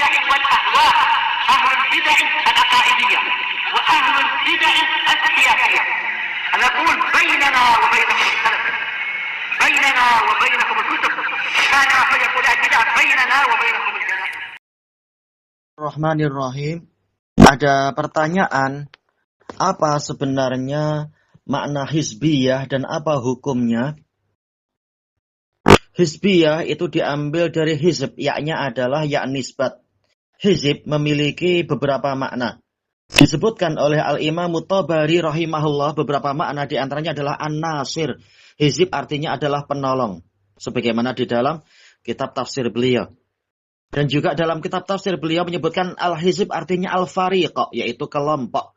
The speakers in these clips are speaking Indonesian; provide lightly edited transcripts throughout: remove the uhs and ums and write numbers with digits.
البدع والأهواء، أهل البدع العقائدية وأهل البدع السياسية. نقول بيننا وبينكم السلف، بيننا وبينكم الكتب، كان فيقول البدع بيننا وبينكم الجنائز. Bismillahirrahmanirrahim. Ada pertanyaan, apa sebenarnya makna hizbiyah dan apa hukumnya? Hizbiyah itu diambil dari hizb, yakni adalah nisbat. Hizb memiliki beberapa makna. Disebutkan oleh Al-Imam Tabari rahimahullah beberapa makna, di antaranya adalah an-nasir. Hizb artinya adalah penolong, sebagaimana di dalam kitab tafsir beliau. Dan juga dalam kitab tafsir beliau menyebutkan al-hizb artinya al-fariq, yaitu kelompok.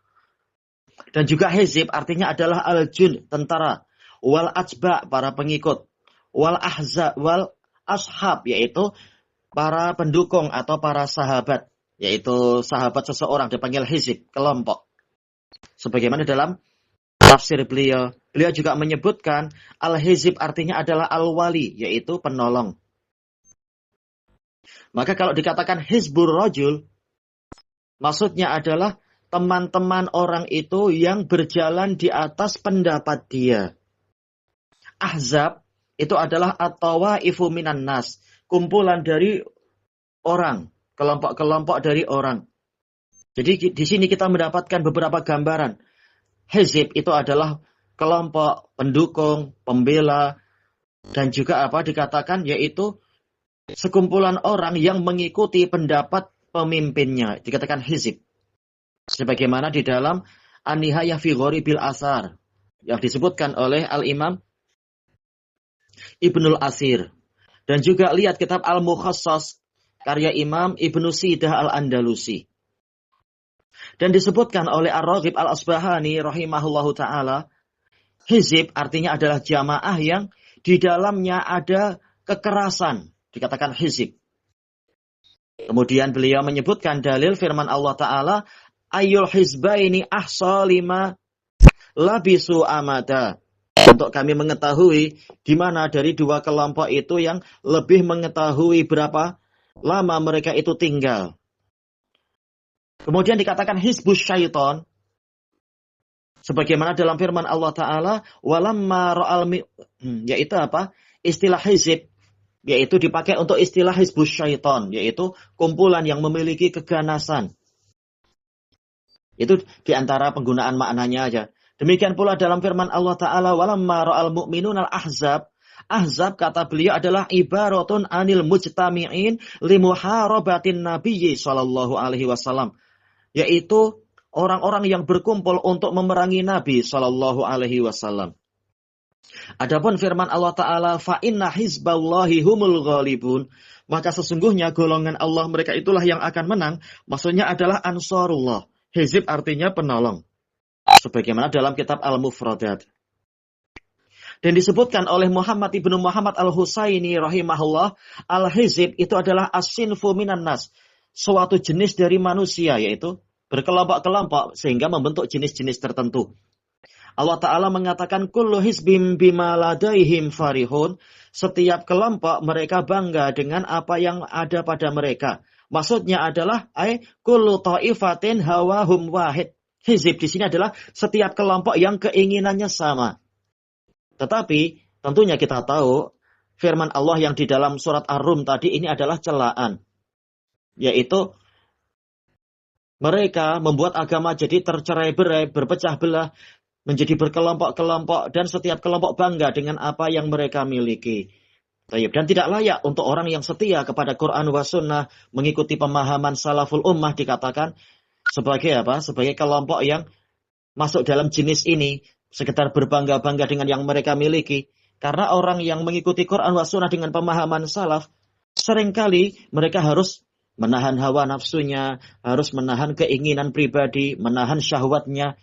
Dan juga hizb artinya adalah al-jun, tentara. Wal ajba, para pengikut. Wal ahza, wal ashab, yaitu para pendukung atau para sahabat. Yaitu sahabat seseorang dipanggil hizb, kelompok. Sebagaimana dalam tafsir beliau. Beliau juga menyebutkan al-hizb artinya adalah al-wali, yaitu penolong. Maka kalau dikatakan hizbur rajul, maksudnya adalah teman-teman orang itu yang berjalan di atas pendapat dia. Ahzab itu adalah at-tawaifu minan nas, kumpulan dari orang, kelompok-kelompok dari orang. Jadi di sini kita mendapatkan beberapa gambaran. Hizb itu adalah kelompok pendukung, pembela, dan juga apa dikatakan yaitu sekumpulan orang yang mengikuti pendapat pemimpinnya, dikatakan hizb. Sebagaimana di dalam An-Nihayah fi Gharibil Athar yang disebutkan oleh Al-Imam Ibnul Asir. Dan juga lihat kitab Al-Mukhassas karya Imam Ibnu Sidah Al-Andalusi. Dan disebutkan oleh Ar-Raghib Al-Asbahani rahimahullahu ta'ala, hizb artinya adalah jamaah yang di dalamnya ada kekerasan, dikatakan hizb. Kemudian beliau menyebutkan dalil firman Allah Ta'ala, Ayyul hizbaini ahsa lima labisu amada. Untuk kami mengetahui di mana dari dua kelompok itu yang lebih mengetahui berapa lama mereka itu tinggal. Kemudian dikatakan hizbus syaiton. Sebagaimana dalam firman Allah Ta'ala, walamma ra'al yaitu apa? Istilah hizb, yaitu dipakai untuk istilah hizbus syaiton, yaitu kumpulan yang memiliki keganasan. Itu diantara penggunaan maknanya aja. Demikian pula dalam firman Allah Ta'ala, walamma ra'al mu'minun al-ahzab. Ahzab kata beliau adalah ibaratun anil mujtami'in limuharabatin nabiyyi sallallahu alaihi wasallam. Yaitu orang-orang yang berkumpul untuk memerangi Nabi sallallahu alaihi wasallam. Adapun firman Allah Ta'ala, fa inna hizballahi humul ghalibun. Maka sesungguhnya golongan Allah mereka itulah yang akan menang. Maksudnya adalah ansarullah. Hizb artinya penolong. Sebagaimana dalam kitab Al-Mufradat. Dan disebutkan oleh Muhammad ibnu Muhammad al-Husaini rahimahullah, al-hizb itu adalah as-sinfu minan nas. Suatu jenis dari manusia, yaitu berkelompok-kelompok sehingga membentuk jenis-jenis tertentu. Allah Ta'ala mengatakan, kullu hizbim bima ladaihim farihun. Setiap kelompok mereka bangga dengan apa yang ada pada mereka. Maksudnya adalah, kullu ta'ifatin hawahum wahid. Hizb di sini adalah setiap kelompok yang keinginannya sama. Tetapi tentunya kita tahu firman Allah yang di dalam surat Ar-Rum tadi ini adalah celaan. Yaitu mereka membuat agama jadi tercerai-berai, berpecah belah, menjadi berkelompok-kelompok, dan setiap kelompok bangga dengan apa yang mereka miliki. Dan tidak layak untuk orang yang setia kepada Quran wa Sunnah, mengikuti pemahaman salaful ummah dikatakan sebagai apa? Sebagai kelompok yang masuk dalam jenis ini, sekedar berbangga-bangga dengan yang mereka miliki. Karena orang yang mengikuti Quran wa Sunnah dengan pemahaman salaf, seringkali mereka harus menahan hawa nafsunya, harus menahan keinginan pribadi, menahan syahwatnya.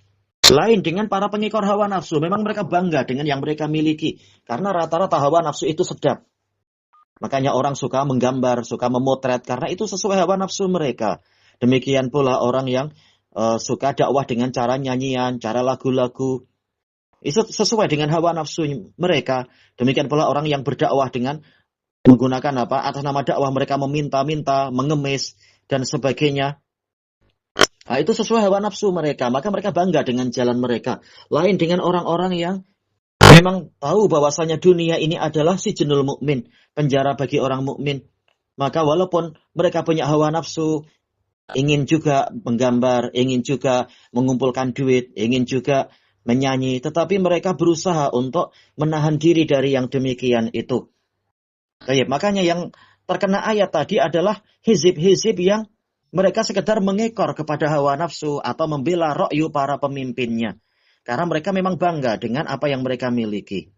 Lain dengan para pengikor hawa nafsu, memang mereka bangga dengan yang mereka miliki. Karena rata-rata hawa nafsu itu sedap. Makanya orang suka menggambar, suka memotret, karena itu sesuai hawa nafsu mereka. Demikian pula orang yang suka dakwah dengan cara nyanyian, cara lagu-lagu. Itu sesuai dengan hawa nafsu mereka. Demikian pula orang yang berdakwah dengan menggunakan apa? Atas nama dakwah mereka meminta-minta, mengemis. dan sebagainya. Nah, itu sesuai hawa nafsu mereka, maka mereka bangga dengan jalan mereka. Lain dengan orang-orang yang memang tahu bahwasanya dunia ini adalah sijnul mukmin, penjara bagi orang mukmin. Maka walaupun mereka punya hawa nafsu, ingin juga menggambar, ingin juga mengumpulkan duit, ingin juga menyanyi, tetapi mereka berusaha untuk menahan diri dari yang demikian itu. Baik, makanya yang terkena ayat tadi adalah hizib-hizib yang mereka sekedar mengekor kepada hawa nafsu atau membela ra'yu para pemimpinnya. Karena mereka memang bangga dengan apa yang mereka miliki.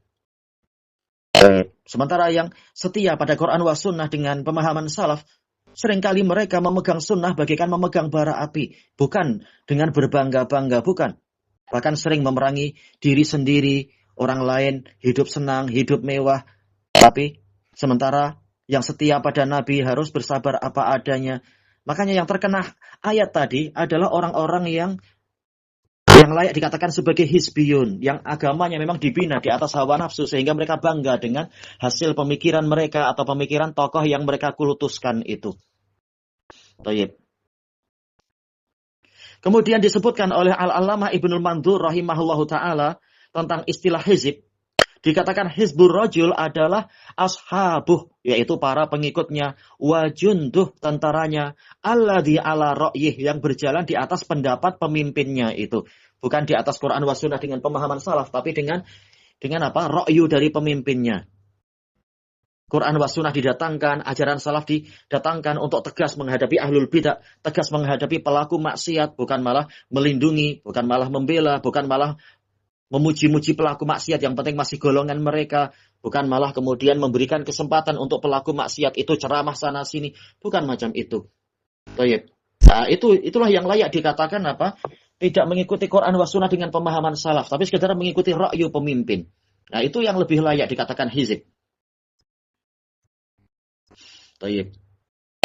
Sementara yang setia pada Quran wa sunnah dengan pemahaman salaf, seringkali mereka memegang sunnah bagaikan memegang bara api. Bukan dengan berbangga-bangga, bukan. Bahkan sering memerangi diri sendiri, orang lain, hidup senang, hidup mewah. Tapi sementara yang setia pada Nabi harus bersabar apa adanya. Makanya yang terkena ayat tadi adalah orang-orang yang layak dikatakan sebagai hizbiyun, yang agamanya memang dibina di atas hawa nafsu sehingga mereka bangga dengan hasil pemikiran mereka atau pemikiran tokoh yang mereka kultuskan itu. Baik. Kemudian disebutkan oleh Al-Allamah Ibnul Mandur rahimahullahu taala tentang istilah hizib. Dikatakan hizbur rajul adalah ashabuh, yaitu para pengikutnya, wajunduh tentaranya, alladzi ala ra'yih, yang berjalan di atas pendapat pemimpinnya itu. Bukan di atas Quran wa sunnah dengan pemahaman salaf, tapi dengan apa? Ra'yu dari pemimpinnya. Quran wa sunnah didatangkan, ajaran salaf didatangkan untuk tegas menghadapi ahlul bidah, tegas menghadapi pelaku maksiat, bukan malah melindungi, bukan malah membela, bukan malah memuji-muji pelaku maksiat, yang penting masih golongan mereka, bukan malah kemudian memberikan kesempatan untuk pelaku maksiat itu ceramah sana sini, bukan macam itu. Baik. Nah, itulah yang layak dikatakan apa? Tidak mengikuti Quran wa sunnah dengan pemahaman salaf, tapi sekedar mengikuti ra'yu pemimpin. Nah, itu yang lebih layak dikatakan hizib. Baik.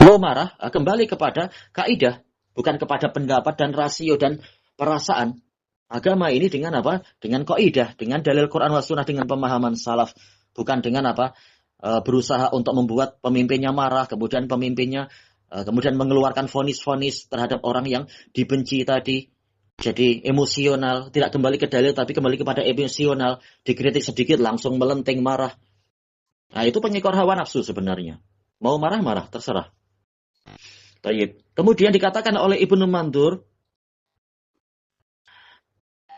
Mau marah, kembali kepada kaidah, bukan kepada pendapat dan rasio dan perasaan. Agama ini dengan apa? Dengan kaidah, dengan dalil Quran wa sunnah, dengan pemahaman salaf. Bukan dengan apa? Berusaha untuk membuat pemimpinnya marah, kemudian pemimpinnya kemudian mengeluarkan vonis-vonis terhadap orang yang dibenci tadi. Jadi emosional, tidak kembali ke dalil tapi kembali kepada emosional, dikritik sedikit langsung melenting marah. Nah, itu pengekor hawa nafsu sebenarnya. Mau marah-marah, terserah. Baik. Kemudian dikatakan oleh Ibnu Mandur,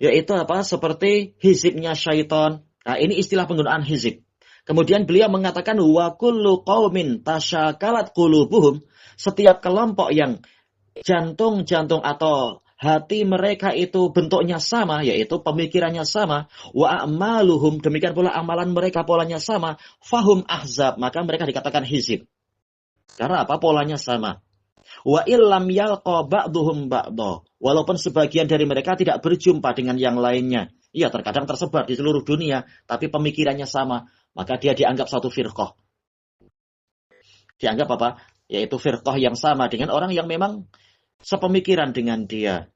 yaitu apa? Seperti hizibnya syaitan. Nah, ini istilah penggunaan hizib. Kemudian beliau mengatakan wa kullu qaumin tasyakalat qulubuhum, setiap kelompok yang jantung-jantung atau hati mereka itu bentuknya sama, yaitu pemikirannya sama, wa a'maluhum, demikian pula amalan mereka polanya sama, fahum ahzab, maka mereka dikatakan hizib. Karena apa? Polanya sama. Wa illam yalqa ba'duhum ba'dha, walaupun sebagian dari mereka tidak berjumpa dengan yang lainnya. Iya, terkadang tersebar di seluruh dunia, tapi pemikirannya sama, maka dia dianggap satu firqah. Dianggap apa? Yaitu firqah yang sama dengan orang yang memang sepemikiran dengan dia.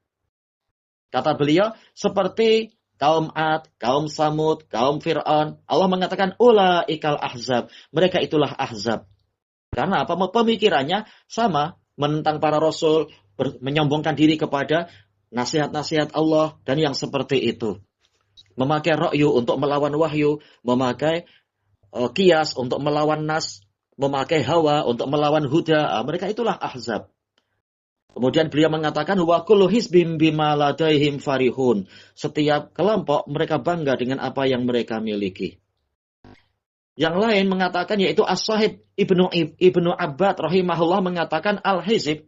Kata beliau, seperti kaum Ad, kaum Samud, kaum Fir'aun, Allah mengatakan ulaikal ahzab, mereka itulah ahzab. Karena apa? Pemikirannya sama, menentang para rasul, menyombongkan diri kepada nasihat-nasihat Allah, dan yang seperti itu. Memakai ra'yu untuk melawan wahyu, memakai qiyas untuk melawan nas, memakai hawa untuk melawan huda, mereka itulah ahzab. Kemudian beliau mengatakan wa kullu hizbim bima ladaihim farihun. Setiap kelompok mereka bangga dengan apa yang mereka miliki. Yang lain mengatakan, yaitu As-Sahib Ibnu Abbad rahimahullah mengatakan al-hizib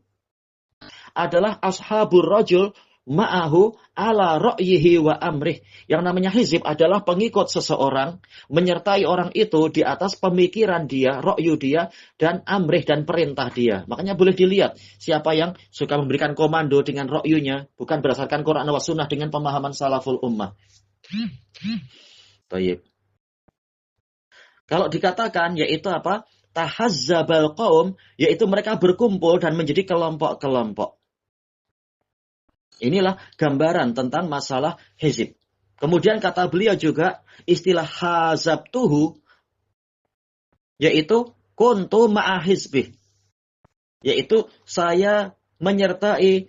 adalah ashabur rajul ma'ahu ala ra'yihi wa amrih. Yang namanya hizib adalah pengikut seseorang, menyertai orang itu di atas pemikiran dia, ra'yu dia, dan amrih dan perintah dia. Makanya boleh dilihat siapa yang suka memberikan komando dengan ra'yunya, bukan berdasarkan Quran wa sunnah dengan pemahaman salaful ummah. Baik. Kalau dikatakan, yaitu apa? Tahazzabal qaum, yaitu mereka berkumpul dan menjadi kelompok-kelompok. Inilah gambaran tentang masalah hizib. Kemudian kata beliau juga, istilah hazabtuhu, yaitu kuntu ma'a hizbih. Yaitu saya menyertai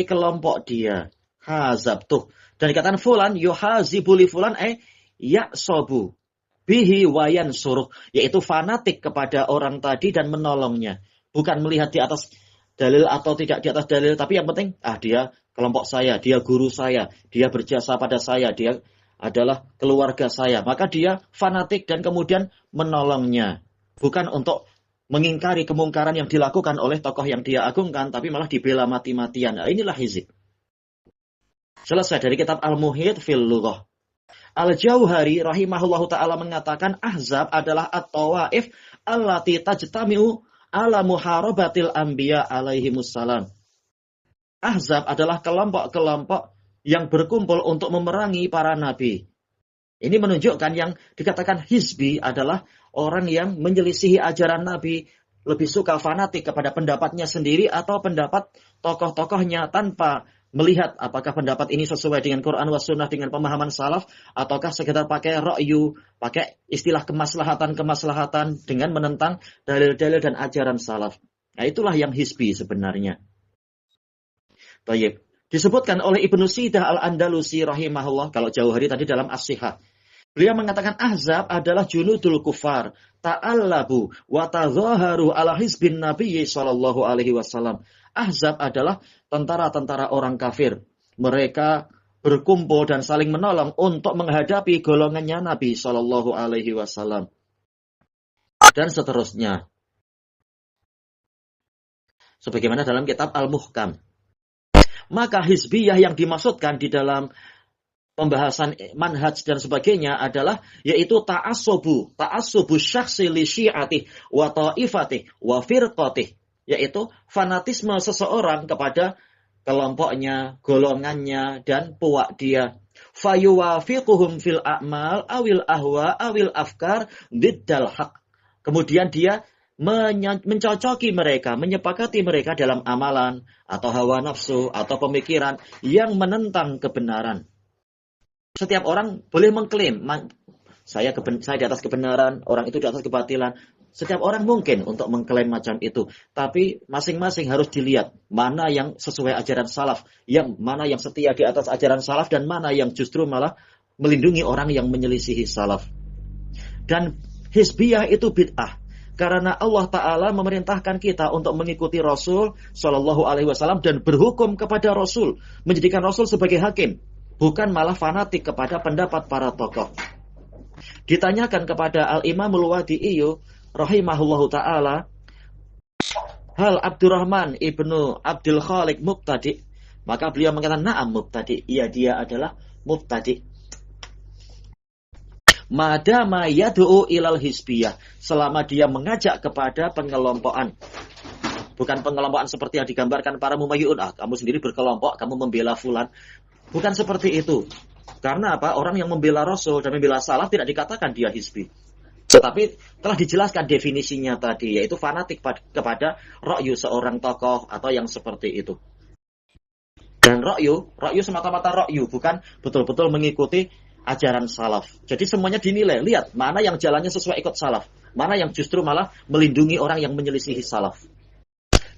kelompok dia. Hazab tuh. Dan dikatakan fulan yuhazibu li fulan ya'sobu bihi wayan suruh. Yaitu fanatik kepada orang tadi dan menolongnya. Bukan melihat di atas dalil atau tidak di atas dalil. Tapi yang penting, dia kelompok saya, dia guru saya, dia berjasa pada saya, dia adalah keluarga saya. Maka dia fanatik dan kemudian menolongnya. Bukan untuk mengingkari kemungkaran yang dilakukan oleh tokoh yang dia agungkan, tapi malah dibela mati-matian. Nah, inilah hizib. Selesai dari kitab Al-Muhit fil Lughah. Al-Jauhari rahimahullahu ta'ala mengatakan ahzab adalah at-tawaif allati tajtami'u ala muharabatil anbiya alaihimussalam. Ahzab adalah kelompok-kelompok yang berkumpul untuk memerangi para nabi. Ini menunjukkan yang dikatakan hizbi adalah orang yang menyelisihi ajaran Nabi, lebih suka fanatik kepada pendapatnya sendiri atau pendapat tokoh-tokohnya tanpa melihat apakah pendapat ini sesuai dengan Quran was sunnah dengan pemahaman salaf, ataukah sekedar pakai ra'yu, pakai istilah kemaslahatan dengan menentang dalil-dalil dan ajaran salaf. Nah, itulah yang hizbi sebenarnya. Baik. Disebutkan oleh Ibnu Sidah Al-Andalusi rahimahullah, kalau Jauhari tadi dalam As-Sihah. Beliau mengatakan ahzab adalah junudul kufar, ta'allabu wa tadhaharu ala hizbin nabiyyi sallallahu alaihi wasallam. Ahzab adalah tentara-tentara orang kafir. Mereka berkumpul dan saling menolong untuk menghadapi golongannya Nabi sallallahu alaihi wasallam. Dan seterusnya. Sebagaimana dalam kitab Al-Muhkam. Maka hizbiyah yang dimaksudkan di dalam pembahasan manhaj dan sebagainya adalah yaitu ta'assubu syakhsi li syi'atih wa ta'ifatih wa firqatih, yaitu fanatisme seseorang kepada kelompoknya, golongannya dan puak dia. Fayuwafiquhum fil a'mal awil ahwa awil afkar diddal haq. Kemudian dia mencocoki mereka, menyepakati mereka dalam amalan atau hawa nafsu atau pemikiran yang menentang kebenaran. Setiap orang boleh mengklaim, saya di atas kebenaran, orang itu di atas kebatilan. Setiap orang mungkin untuk mengklaim macam itu. Tapi masing-masing harus dilihat mana yang sesuai ajaran salaf, yang mana yang setia di atas ajaran salaf, dan mana yang justru malah melindungi orang yang menyelisihi salaf. Dan hizbiyah itu bid'ah. Karena Allah Ta'ala memerintahkan kita untuk mengikuti Rasul Sallallahu Alaihi Wasallam dan berhukum kepada Rasul. Menjadikan Rasul sebagai hakim. Bukan malah fanatik kepada pendapat para tokoh. Ditanyakan kepada Al-Imamul Wadi'iyu rahimahullahu ta'ala, hal Abdurrahman ibnu Abdul Khaliq mubtadi? Maka beliau mengatakan, na'am mubtadi. Iya, dia adalah mubtadi. Madama yad'u ilal hizbiyah, selama dia mengajak kepada pengelompokan. Bukan pengelompokan seperti yang digambarkan para mumayyun, kamu sendiri berkelompok, kamu membela fulan. Bukan seperti itu. Karena apa? Orang yang membela Rasul dan membela salaf tidak dikatakan dia hizbi. Tetapi telah dijelaskan definisinya tadi, yaitu fanatik kepada ra'yu seorang tokoh atau yang seperti itu. Dan ra'yu semata-mata ra'yu, bukan betul-betul mengikuti ajaran salaf. Jadi semuanya dinilai. Lihat mana yang jalannya sesuai ikut salaf, mana yang justru malah melindungi orang yang menyelisihi salaf.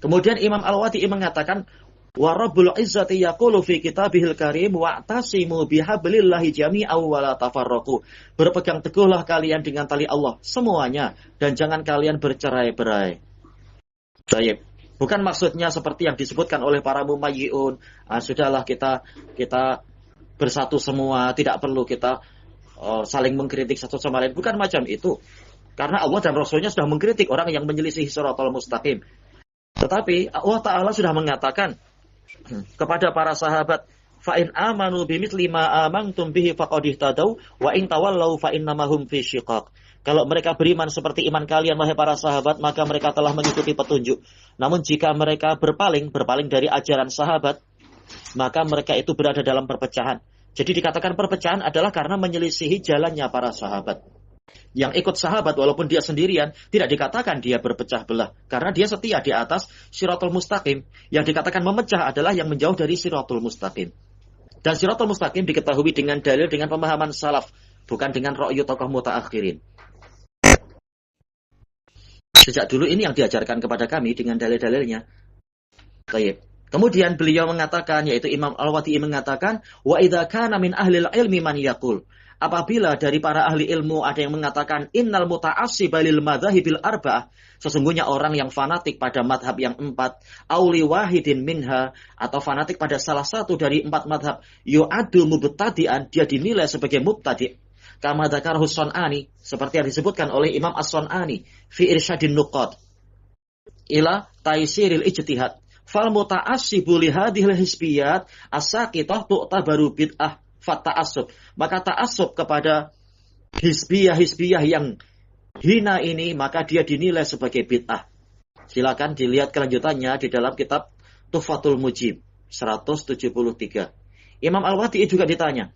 Kemudian Imam Al-Wadi'i mengatakan, wa rabbul izzati yaqulu fi kitabihil karim wa'tasimu bihablillahi jami'an wa la tafarraqu. Berpegang teguhlah kalian dengan tali Allah semuanya dan jangan kalian bercerai-berai. Baik. Bukan maksudnya seperti yang disebutkan oleh para mumayyi'un, sudahlah kita bersatu semua, tidak perlu kita saling mengkritik satu sama lain. Bukan macam itu. Karena Allah dan Rasulnya sudah mengkritik orang yang menyelisihi shiratal mustaqim. Tetapi Allah Ta'ala sudah mengatakan kepada para sahabat, fa in amanu bimithli ma amantum bihi faqad ihtadaw wa in tawallaw fa innamahum fi syiqaq. Kalau mereka beriman seperti iman kalian wahai para sahabat, maka mereka telah mengikuti petunjuk. Namun jika mereka berpaling dari ajaran sahabat, maka mereka itu berada dalam perpecahan. Jadi dikatakan perpecahan adalah karena menyelisihi jalannya para sahabat. Yang ikut sahabat walaupun dia sendirian, tidak dikatakan dia berpecah belah. Karena dia setia di atas Shiratul Mustaqim. Yang dikatakan memecah adalah yang menjauh dari Shiratul Mustaqim. Dan Shiratul Mustaqim diketahui dengan dalil, dengan pemahaman salaf. Bukan dengan ra'yu tokoh mutaakhirin. Sejak dulu ini yang diajarkan kepada kami dengan dalil-dalilnya. Baik. Kemudian beliau mengatakan, yaitu Imam Al-Wadi'i mengatakan, wa idza kana min ahlil ilmi man yaqul. Apabila dari para ahli ilmu ada yang mengatakan innal muta'assiba lil madzahibil arba'ah, sesungguhnya orang yang fanatik pada madhab yang 4, auli wahidin minha, atau fanatik pada salah satu dari 4 madhab, yu'addu mubtadi'an, dia dinilai sebagai mubtadi'. Kama dzakarahu As-Sun'ani, seperti yang disebutkan oleh Imam As-Sun'ani fi Irsyadin Nuqad ila taysiril ijtihad. Fal muta'assibu li hadhil hisbiyat as-saqitah tu'tabaru bid'ah fata'assub. Maka ta'assub kepada hisbiyah yang hina ini, maka dia dinilai sebagai bid'ah. Silakan dilihat kelanjutannya di dalam kitab Tuhfatul Mujib 173. Imam Al-Wadi'i juga ditanya,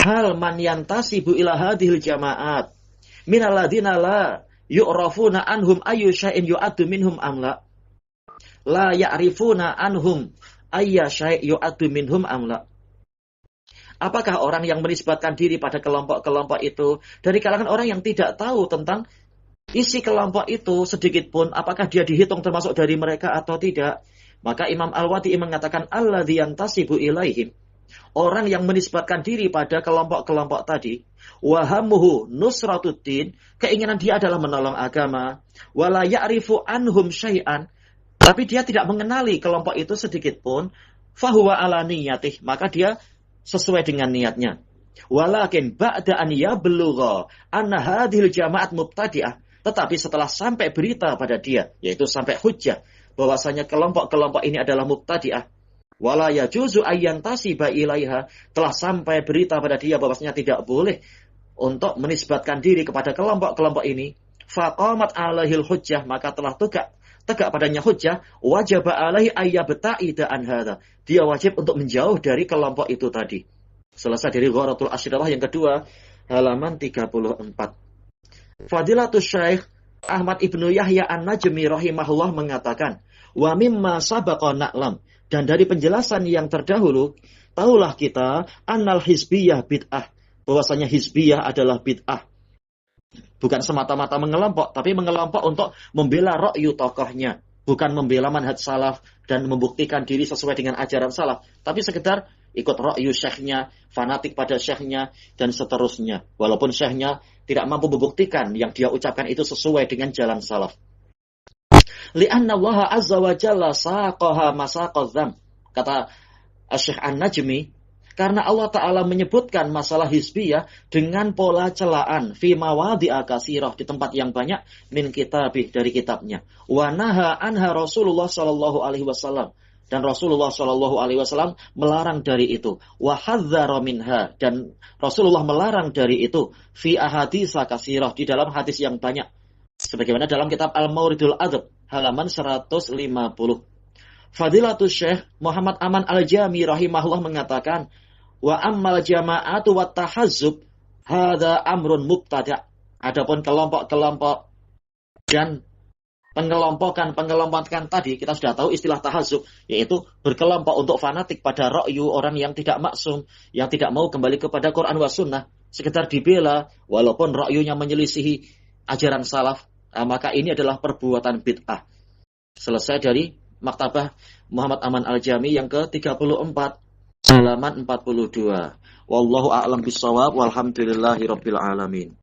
hal man yantasibu ila hadhil jama'at minal ladzina la yu'rafuna anhum ayyu syai'in yu'addu minhum amla la ya'rifuna anhum ayya syai' yu'addu minhum amla. Apakah orang yang menisbatkan diri pada kelompok-kelompok itu dari kalangan orang yang tidak tahu tentang isi kelompok itu sedikit pun, apakah dia dihitung termasuk dari mereka atau tidak? Maka Imam Al-Wadi'i mengatakan alladzi yantasibu ilaihim, orang yang menisbatkan diri pada kelompok-kelompok tadi, wahamuhu nusratuddin, keinginan dia adalah menolong agama, wala ya'rifu anhum syai'an, tapi dia tidak mengenali kelompok itu sedikit pun, fahuwa ala niyatih, maka dia sesuai dengan niatnya. Walakin ba'da an yablugha anna hadhil jama'at mubtadi'ah, tetapi setelah sampai berita pada dia, yaitu sampai hujjah bahwasanya kelompok-kelompok ini adalah mubtadi'ah, wala yajuzu ayyantasiba ilaiha, telah sampai berita pada dia bahwasanya tidak boleh untuk menisbatkan diri kepada kelompok-kelompok ini, faqamat alaihil hujjah, maka telah tegak padanya hujjah, wajib alaihi ayyabta'ida an hadza, dia wajib untuk menjauh dari kelompok itu tadi. Selesai dari Gharatul Asyrarah yang kedua, halaman 34. Fadilatul Syekh Ahmad Ibnu Yahya An-Najmi rahimahullah mengatakan, wa mimma sabaqa na'lam, dan dari penjelasan yang terdahulu, tahulah kita annal hizbiyah bid'ah, bahwasanya hizbiyah adalah bid'ah. Bukan semata-mata mengelompok, tapi mengelompok untuk membela ra'yu tokohnya, bukan membela manhaj salaf dan membuktikan diri sesuai dengan ajaran salaf, tapi sekedar ikut ra'yu syekhnya, fanatik pada syekhnya, dan seterusnya. Walaupun syekhnya tidak mampu membuktikan yang dia ucapkan itu sesuai dengan jalan salaf. Li'anna Allah azza wa jalla saqaha masaqadzam, kata Syekh An-Najmi, karena Allah Ta'ala menyebutkan masalah hizbiyah dengan pola celaan fi mawadhi'a katsirah, di tempat yang banyak, min kitabih, dari kitabnya. Wa naha anha Rasulullah sallallahu alaihi wasallam, dan Rasulullah sallallahu alaihi wasallam melarang dari itu. Wa hadzara minha, dan Rasulullah melarang dari itu fi ahadits katsirah, di dalam hadis yang banyak. Sebagaimana dalam kitab Al-Mawridul Adab halaman 150. Fadilatul Syekh Muhammad Aman Al-Jami rahimahullah mengatakan, wa ammal jama'atu wa tahazzub hadza amrun mubtada'. Adapun kelompok-kelompok dan pengelompokan tadi, kita sudah tahu istilah tahazzub, yaitu berkelompok untuk fanatik pada ra'yu orang yang tidak maksum, yang tidak mau kembali kepada Quran wa sunnah, sekedar dibela walaupun ra'yunya menyelisihi ajaran salaf, maka ini adalah perbuatan bid'ah. Selesai dari Maktabah Muhammad Aman Al-Jami yang ke-34 halaman 42. Wallahu a'lam bishawab, walhamdulillahi rabbil alamin.